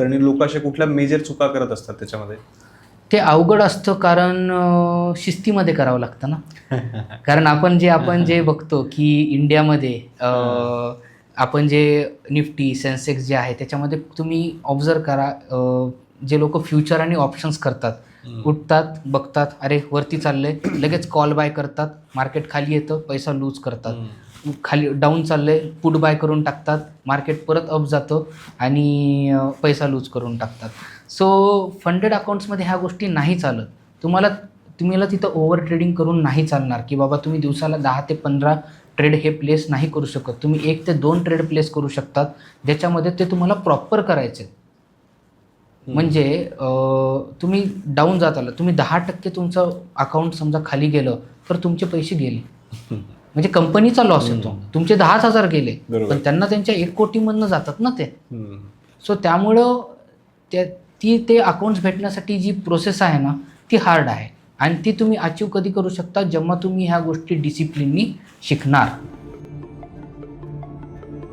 आणि लोक अशा कुठल्या मेजर चुका करत असतात त्याच्यामध्ये? ते अवघड असतं कारण शिस्तीमध्ये करावं लागतं ना. कारण आपण जे बघतो की इंडियामध्ये आपण जे निफ्टी सेन्सेक्स जे आहे त्याच्यामध्ये तुम्ही ऑब्झर्व करा, जे लोक फ्युचर आणि ऑप्शन्स करतात, उठतात, बघतात, अरे वरती चाललंय, लगेच कॉल बाय करतात, मार्केट खाली येतं, पैसा लूज करतात. खाली डाऊन चाललंय, पुट बाय करून टाकतात, मार्केट परत अप जातं आणि पैसा लूज करून टाकतात. सो फंडेड अकाउंट्समध्ये ह्या गोष्टी नाही चालत. तुम्हाला तिथं ओव्हर ट्रेडिंग करून नाही चालणार की बाबा तुम्ही दिवसाला 10 ते 15 ट्रेड हे प्लेस नाही करू शकत. तुम्ही 1 ते 2 ट्रेड प्लेस करू शकतात, ज्याच्यामध्ये ते तुम्हाला प्रॉपर करायचे. म्हणजे तुम्ही डाऊन जात आला, तुम्ही 10% तुमचं अकाउंट समजा खाली गेलं तर तुमचे पैसे गेले, म्हणजे कंपनीचा लॉस येतो. तुमचे 10,000 गेले, पण त्यांना त्यांच्या 1 कोटीमधनं जातात ना ते. सो त्यामुळं ते अकाउंट्स भेटण्यासाठी जी प्रोसेस आहे ना ती हार्ड आहे आणि ती तुम्ही अचीव कधी करू शकता जेव्हा तुम्ही ह्या गोष्टी डिसिप्लिननी शिकणार.